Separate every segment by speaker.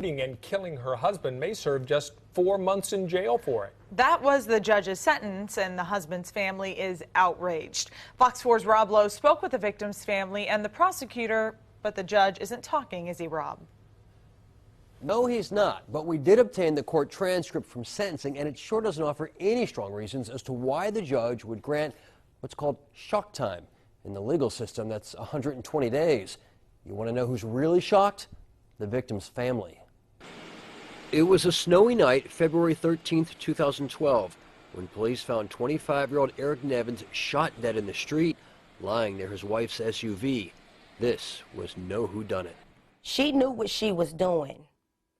Speaker 1: and killing her husband may serve just 4 months in jail for it.
Speaker 2: That was the judge's sentence, and the husband's family is outraged. Fox 4's Rob Lowe spoke with the victim's family and the prosecutor, but the judge isn't talking, is he, Rob?
Speaker 3: No, he's not, but we did obtain the court transcript from sentencing, and it sure doesn't offer any strong reasons as to why the judge would grant what's called shock time. In the legal system, that's 120 days. You want to know who's really shocked? The victim's family. It was a snowy night, February 13th, 2012, when police found 25-year-old Eric Nevins shot dead in the street, lying near his wife's SUV. This was no whodunit.
Speaker 4: She knew what she was doing.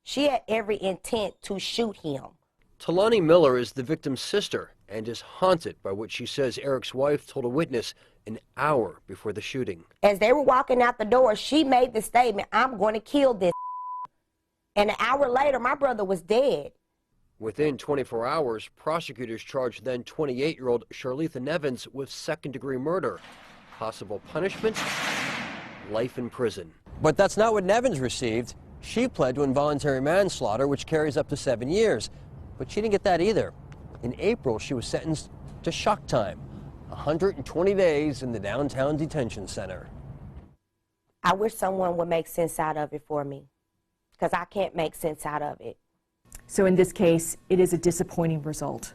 Speaker 4: She had every intent to shoot him.
Speaker 3: Talani Miller is the victim's sister and is haunted by what she says Eric's wife told a witness an hour before the shooting.
Speaker 4: As they were walking out the door, she made the statement, "I'm going to kill this." And an hour later, my brother was dead.
Speaker 3: Within 24 hours, prosecutors charged then 28-year-old Charletha Nevins with second-degree murder. Possible punishment? Life in prison. But that's not what Nevins received. She pled to involuntary manslaughter, which carries up to 7 years. But she didn't get that either. In April, she was sentenced to shock time, 120 days in the downtown detention center.
Speaker 4: I wish someone would make sense out of it for me, because I can't make sense out of it.
Speaker 5: So in this case, it is a disappointing result.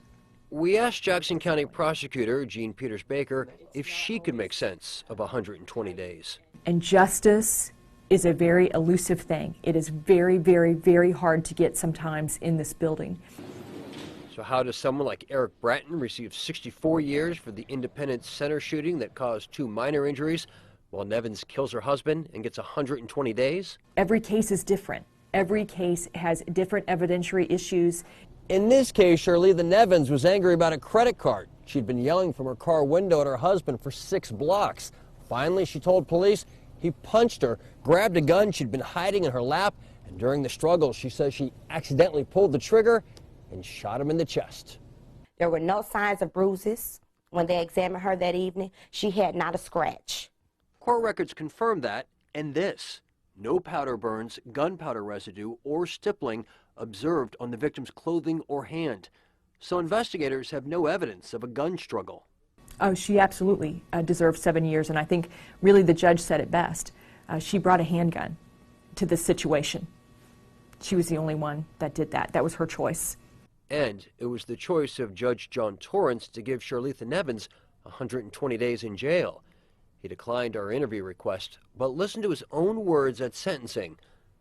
Speaker 3: We asked Jackson County Prosecutor Jean Peters Baker if she could make sense of 120 days.
Speaker 5: And justice is a very elusive thing. It is very, very, very hard to get sometimes in this building.
Speaker 3: So how does someone like Eric Bratton receive 64 years for the Independence Center shooting that caused 2 minor injuries, while Nevins kills her husband and gets 120 days?
Speaker 5: Every case is different. Every case has different evidentiary issues.
Speaker 3: In this case, Charletha Nevins was angry about a credit card. She'd been yelling from her car window at her husband for 6 blocks. Finally, she told police he punched her, grabbed a gun she'd been hiding in her lap, and during the struggle, she says she accidentally pulled the trigger and shot him in the chest.
Speaker 4: There were no signs of bruises. When they examined her that evening, she had not a scratch.
Speaker 3: Court records confirm that, and this. No powder burns, gunpowder residue, or stippling observed on the victim's clothing or hand. So investigators have no evidence of a gun struggle.
Speaker 5: Oh, she absolutely deserves 7 years, and I think really the judge said it best. She brought a handgun to this situation. She was the only one that did that. That was her choice.
Speaker 3: And it was the choice of Judge John Torrance to give Charletha Nevins 120 days in jail. He declined our interview request, but listen to his own words at sentencing.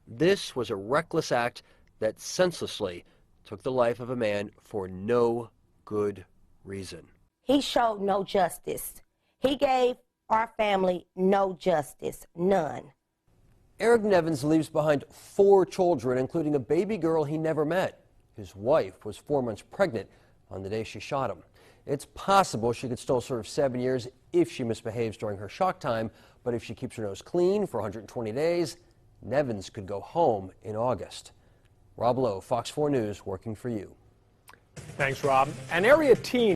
Speaker 3: This was a reckless act that senselessly took the life of a man for no good reason.
Speaker 4: He showed no justice. He gave our family no justice, none.
Speaker 3: Eric Nevins leaves behind 4 children, including a baby girl he never met. His wife was 4 months pregnant on the day she shot him. It's possible she could still serve 7 years if she misbehaves during her shock time, but if she keeps her nose clean for 120 days, Nevins could go home in August. Rob Lowe, Fox 4 News, working for you.
Speaker 1: Thanks, Rob. An area teen